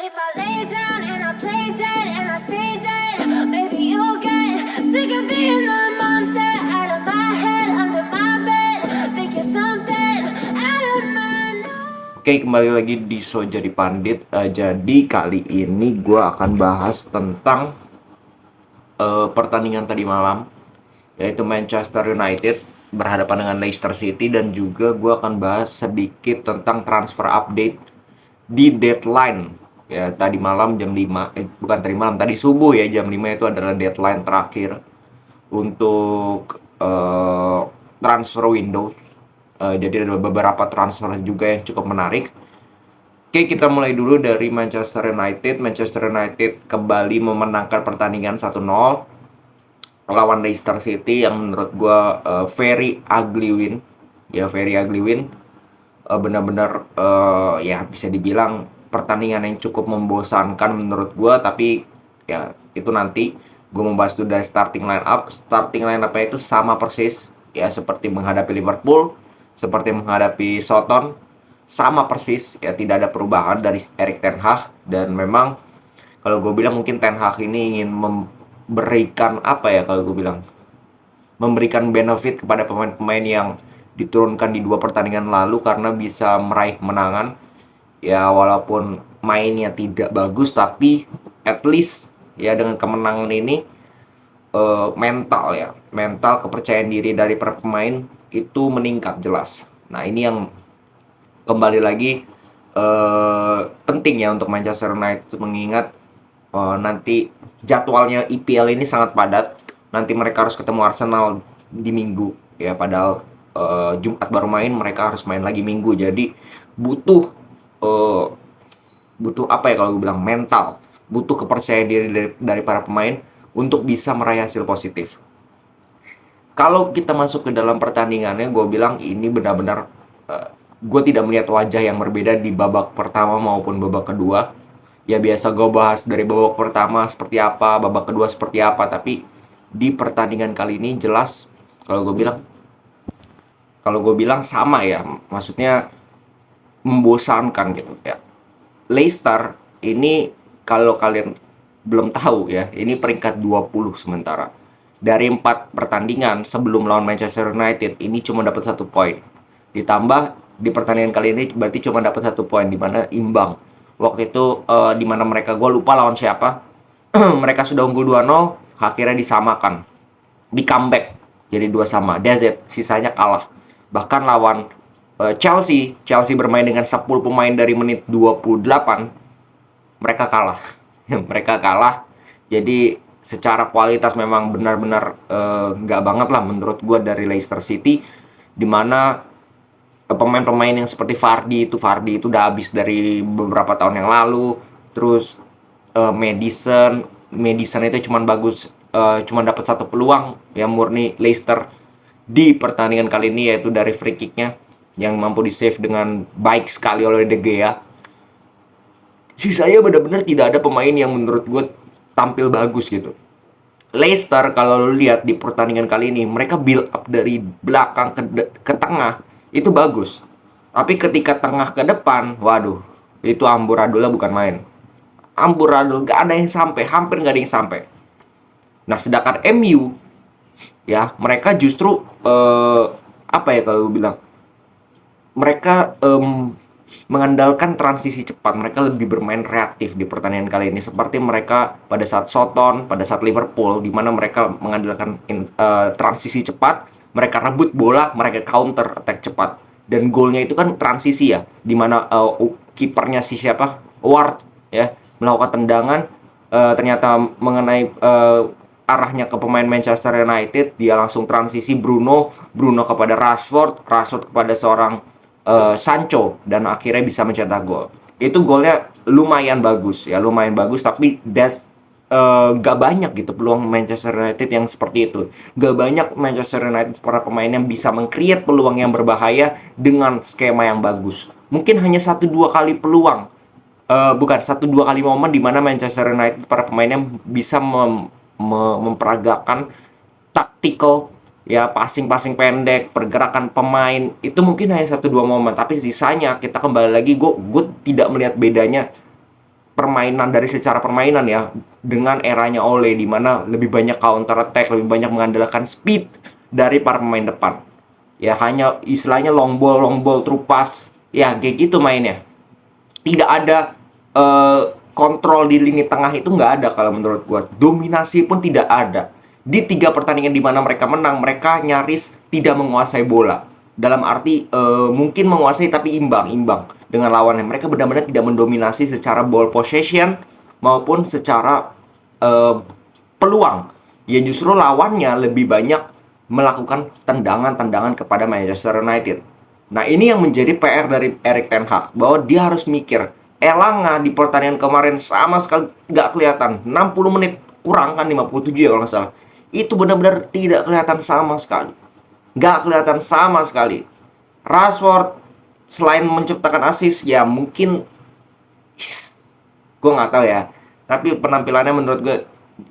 if I lay down and I play dead and I stay dead, maybe you'll get sick of being the monster out of my head, under my bed. Think you're something out of my nose. Oke, kembali lagi di So Jadi Pandit. Jadi kali ini gue akan bahas tentang pertandingan tadi malam, yaitu Manchester United berhadapan dengan Leicester City, dan juga gue akan bahas sedikit tentang transfer update di deadline. Ya, tadi malam jam 5, bukan tadi malam, tadi subuh ya, jam 5 itu adalah deadline terakhir untuk transfer window. Jadi ada beberapa transfer juga yang cukup menarik. Oke, kita mulai dulu dari Manchester United. Manchester United kembali memenangkan pertandingan 1-0 lawan Leicester City, yang menurut gue very ugly win. Ya, very ugly win. Benar-benar ya bisa dibilang pertandingan yang cukup membosankan menurut gue. Tapi ya itu nanti gue membahas itu dari starting line up. Starting line up-nya itu sama persis ya, seperti menghadapi Liverpool, seperti menghadapi Soton, sama persis ya, tidak ada perubahan dari Erik ten Hag. Dan memang kalau gue bilang mungkin ten Hag ini ingin memberikan apa ya, kalau gue bilang memberikan benefit kepada pemain-pemain yang diturunkan di 2 pertandingan lalu karena bisa meraih kemenangan. Ya walaupun mainnya tidak bagus, tapi at least ya dengan kemenangan ini mental kepercayaan diri dari para pemain itu meningkat jelas. Nah, ini yang kembali lagi penting ya untuk Manchester United, mengingat nanti jadwalnya IPL ini sangat padat. Nanti mereka harus ketemu Arsenal di Minggu ya, padahal Jumat baru main, mereka harus main lagi Minggu. Jadi butuh apa ya, kalau gue bilang mental, butuh kepercayaan diri dari para pemain untuk bisa meraih hasil positif. Kalau kita masuk ke dalam pertandingannya, gue bilang ini benar-benar gue tidak melihat wajah yang berbeda di babak pertama maupun babak kedua. Ya biasa gue bahas dari babak pertama seperti apa, babak kedua seperti apa, tapi di pertandingan kali ini jelas kalau gue bilang sama ya, maksudnya membosankan gitu ya. Leicester ini kalau kalian belum tahu ya, ini peringkat 20 sementara. Dari 4 pertandingan sebelum lawan Manchester United, ini cuma dapat 1 poin. Ditambah di pertandingan kali ini berarti cuma dapat 1 poin, di mana imbang. Waktu itu di mana mereka, gue lupa lawan siapa. Mereka sudah unggul 2-0, akhirnya disamakan. Di comeback jadi 2-2, that's it. Sisanya kalah. Bahkan lawan Chelsea bermain dengan 10 pemain dari menit 28, mereka kalah. Mereka kalah. Jadi secara kualitas memang benar-benar nggak banget lah menurut gue dari Leicester City, dimana pemain-pemain yang seperti Vardy itu udah habis dari beberapa tahun yang lalu. Terus Madison itu cuman bagus, cuman dapat 1 peluang yang murni Leicester di pertandingan kali ini, yaitu dari free kicknya yang mampu di-save dengan baik sekali oleh De Gea. Sisanya benar-benar tidak ada pemain yang menurut gue tampil bagus gitu. Leicester kalau lu lihat di pertandingan kali ini, mereka build up dari belakang ke tengah itu bagus. Tapi ketika tengah ke depan, waduh, itu amburadulnya bukan main. Amburadul gak ada yang sampai, hampir gak ada yang sampai. Nah, sedangkan MU ya, mereka justru apa ya kalau gue bilang, mereka mengandalkan transisi cepat. Mereka lebih bermain reaktif di pertandingan kali ini, seperti mereka pada saat Soton, pada saat Liverpool, di mana mereka mengandalkan transisi cepat. Mereka rebut bola, mereka counter attack cepat, dan golnya itu kan transisi ya, di mana kipernya si siapa, Ward ya, melakukan tendangan, ternyata mengenai arahnya ke pemain Manchester United, dia langsung transisi Bruno kepada Rashford kepada seorang Sancho, dan akhirnya bisa mencetak gol. Itu golnya lumayan bagus, tapi gak banyak gitu peluang Manchester United yang seperti itu. Gak banyak Manchester United para pemain yang bisa meng-create peluang yang berbahaya dengan skema yang bagus. Mungkin hanya 1-2 kali peluang, bukan 1-2 kali momen di mana Manchester United para pemainnya bisa memperagakan tactical ya, passing pendek, pergerakan pemain. Itu mungkin hanya 1-2 momen, tapi sisanya kita kembali lagi, gue tidak melihat bedanya permainan dari secara permainan ya, dengan eranya Ole di mana lebih banyak counter attack, lebih banyak mengandalkan speed dari para pemain depan. Ya hanya istilahnya long ball through pass. Ya kayak gitu mainnya. Tidak ada kontrol di lini tengah, itu nggak ada kalau menurut gua. Dominasi pun tidak ada. Di 3 pertandingan di mana mereka menang, mereka nyaris tidak menguasai bola. Dalam arti mungkin menguasai tapi imbang dengan lawannya. Mereka benar-benar tidak mendominasi secara ball possession maupun secara peluang. Ya justru lawannya lebih banyak melakukan tendangan-tendangan kepada Manchester United. Nah ini yang menjadi PR dari Erik ten Hag, bahwa dia harus mikir. Elanga di pertandingan kemarin sama sekali nggak kelihatan. 60 menit kurang kan, 57 ya kalau nggak salah. Itu benar-benar tidak kelihatan sama sekali. Nggak kelihatan sama sekali. Rashford selain menciptakan assist, ya mungkin gue nggak tahu ya. Tapi penampilannya menurut gue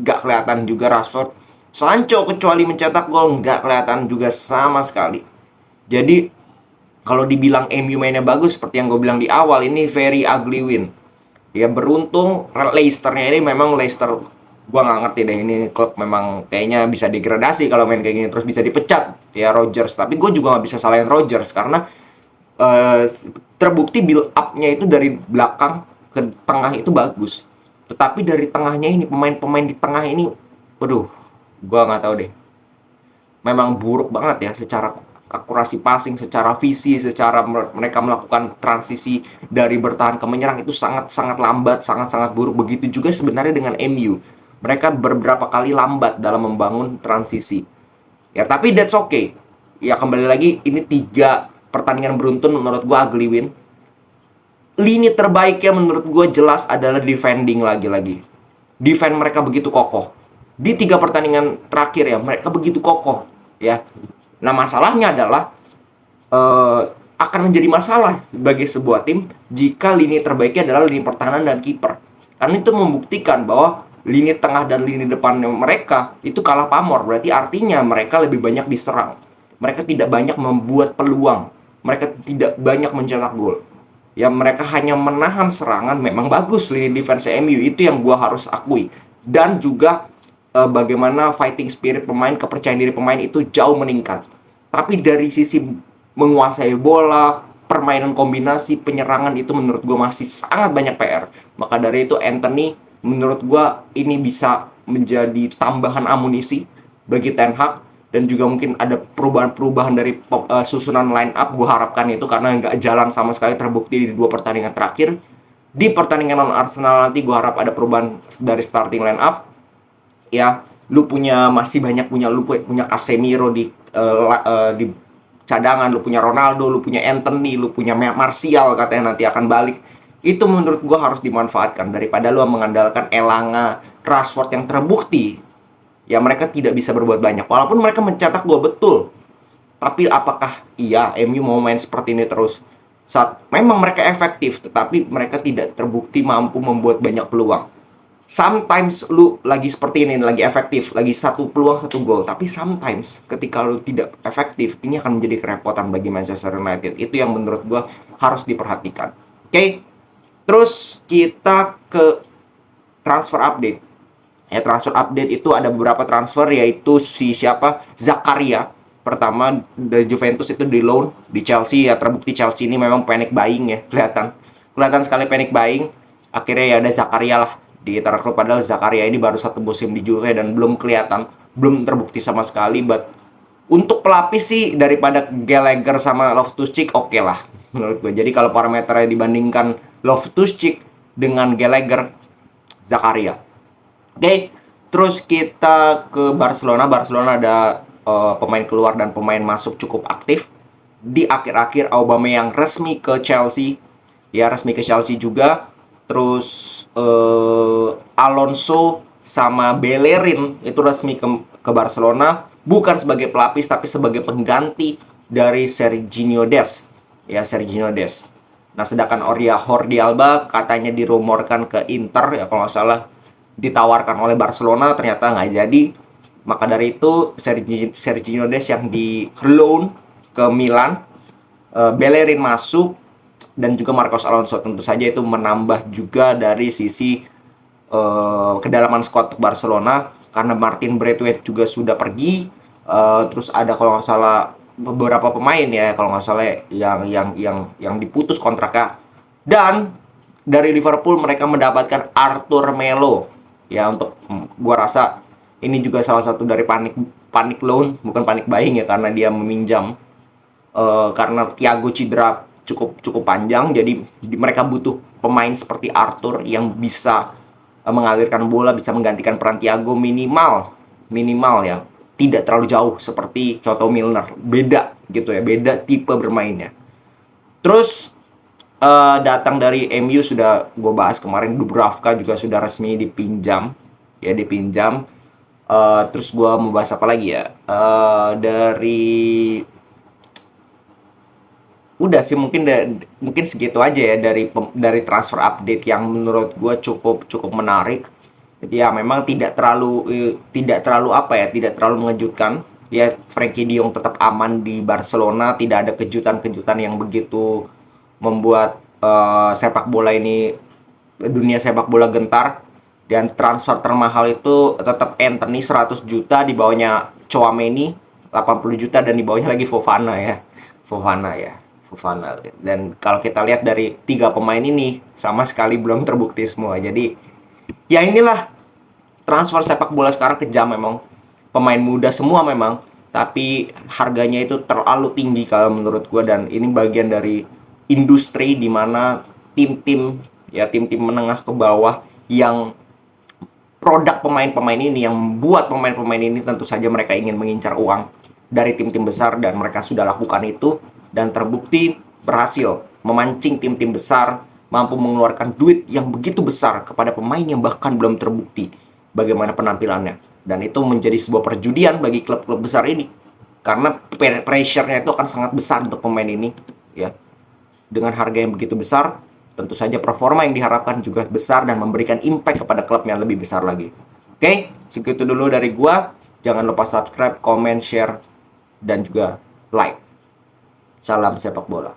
nggak kelihatan juga Rashford. Sancho kecuali mencetak gol nggak kelihatan juga sama sekali. Jadi kalau dibilang MU mainnya bagus, seperti yang gue bilang di awal, ini very ugly win. Ya beruntung Leicester-nya ini memang Leicester, gue nggak ngerti deh, ini klub memang kayaknya bisa degradasi kalau main kayak gini, terus bisa dipecat ya Rodgers. Tapi gue juga nggak bisa salahin Rodgers karena terbukti build up-nya itu dari belakang ke tengah itu bagus. Tetapi dari tengahnya ini, pemain-pemain di tengah ini, waduh, gue nggak tahu deh. Memang buruk banget ya secara akurasi passing, secara visi, secara mereka melakukan transisi dari bertahan ke menyerang itu sangat-sangat lambat, sangat-sangat buruk. Begitu juga sebenarnya dengan MU. Mereka beberapa kali lambat dalam membangun transisi. Ya, tapi that's okay. Ya, kembali lagi, ini 3 pertandingan beruntun menurut gua ugly win. Lini terbaiknya menurut gua jelas adalah defending lagi-lagi. Defend mereka begitu kokoh. Di 3 pertandingan terakhir ya, mereka begitu kokoh. Ya. Nah masalahnya adalah akan menjadi masalah bagi sebuah tim jika lini terbaiknya adalah lini pertahanan dan kiper. Karena itu membuktikan bahwa lini tengah dan lini depan mereka itu kalah pamor. Berarti artinya mereka lebih banyak diserang. Mereka tidak banyak membuat peluang. Mereka tidak banyak mencetak gol. Ya mereka hanya menahan serangan. Memang bagus lini defense MU, itu yang gua harus akui. Dan juga bagaimana fighting spirit pemain, kepercayaan diri pemain itu jauh meningkat. Tapi dari sisi menguasai bola, permainan kombinasi, penyerangan itu menurut gue masih sangat banyak PR. Maka dari itu Anthony menurut gue ini bisa menjadi tambahan amunisi bagi Ten Hag. Dan juga mungkin ada perubahan-perubahan dari susunan line up. Gue harapkan itu karena nggak jalan sama sekali, terbukti di 2 pertandingan terakhir. Di pertandingan lawan Arsenal nanti gue harap ada perubahan dari starting line up. Ya, lu masih banyak punya Casemiro di cadangan, lu punya Ronaldo, lu punya Anthony, lu punya Martial katanya nanti akan balik. Itu menurut gua harus dimanfaatkan daripada lu mengandalkan Elanga, Rashford yang terbukti ya mereka tidak bisa berbuat banyak. Walaupun mereka mencetak gol betul. Tapi apakah iya MU mau main seperti ini terus? Saat memang mereka efektif, tetapi mereka tidak terbukti mampu membuat banyak peluang. Sometimes lu lagi seperti ini, lagi efektif, lagi 1 peluang 1 gol. Tapi sometimes ketika lu tidak efektif, ini akan menjadi kerepotan bagi Manchester United. Itu yang menurut gua harus diperhatikan. Oke? Terus kita ke transfer update. Ya, transfer update itu ada beberapa transfer, yaitu siapa? Zakaria. Pertama dari Juventus itu di loan di Chelsea. Ya terbukti Chelsea ini memang panic buying ya, kelihatan sekali panic buying. Akhirnya ya ada Zakaria lah di klub, padahal Zakaria ini baru 1 musim di Juve dan belum terbukti sama sekali. But untuk pelapis sih daripada Gallagher sama Loftus-Cheek oke lah menurut gue. Jadi kalau parameternya dibandingkan Loftus-Cheek dengan Gallagher, Zakaria. Oke, terus kita ke Barcelona. Barcelona ada pemain keluar dan pemain masuk cukup aktif. Di akhir-akhir Aubameyang resmi ke Chelsea. Ya resmi ke Chelsea juga. Terus Alonso sama Bellerin itu resmi ke Barcelona, bukan sebagai pelapis tapi sebagai pengganti dari Serginho Dest. Ya Serginho Dest. Nah sedangkan Jordi Alba katanya dirumorkan ke Inter ya kalau nggak salah, ditawarkan oleh Barcelona, ternyata nggak jadi. Maka dari itu Serginho Dest yang di loan ke Milan. Bellerin masuk. dan juga Marcos Alonso. Tentu saja itu menambah juga dari sisi kedalaman squad Barcelona, karena Martin Braithwaite juga sudah pergi. Terus ada kalau nggak salah beberapa pemain ya, kalau nggak salah yang diputus kontraknya. Dan dari Liverpool mereka mendapatkan Arthur Melo ya, untuk gua rasa ini juga salah satu dari panik loan, bukan panik buying ya, karena dia meminjam karena Thiago cedera cukup panjang. Jadi mereka butuh pemain seperti Arthur yang bisa mengalirkan bola, bisa menggantikan peran Thiago minimal ya, tidak terlalu jauh seperti contoh Milner. Beda gitu ya, beda tipe bermainnya. Terus datang dari MU sudah gue bahas kemarin, Dubravka juga sudah resmi dipinjam. Terus gue mau bahas apa lagi ya? Udah sih, mungkin segitu aja ya dari transfer update yang menurut gue cukup menarik. Jadi ya memang tidak terlalu apa ya, tidak terlalu mengejutkan. Ya Frenkie de Jong tetap aman di Barcelona, tidak ada kejutan-kejutan yang begitu membuat dunia sepak bola gentar. Dan transfer termahal itu tetap Anthony 100 juta, di bawahnya Tchouaméni 80 juta, dan di bawahnya lagi Fofana. Dan kalau kita lihat dari 3 pemain ini sama sekali belum terbukti semua. Jadi ya inilah transfer sepak bola sekarang, kejam memang. Pemain muda semua memang, tapi harganya itu terlalu tinggi kalau menurut gue. Dan ini bagian dari industri di mana tim-tim menengah ke bawah yang produk pemain-pemain ini, yang membuat pemain-pemain ini, tentu saja mereka ingin mengincar uang dari tim-tim besar, dan mereka sudah lakukan itu dan terbukti berhasil memancing tim-tim besar mampu mengeluarkan duit yang begitu besar kepada pemain yang bahkan belum terbukti bagaimana penampilannya. Dan itu menjadi sebuah perjudian bagi klub-klub besar ini, karena pressure-nya itu akan sangat besar untuk pemain ini ya. Dengan harga yang begitu besar, tentu saja performa yang diharapkan juga besar dan memberikan impact kepada klub yang lebih besar lagi. Oke, segitu dulu dari gua. Jangan lupa subscribe, comment, share, dan juga like. Salam sepak bola.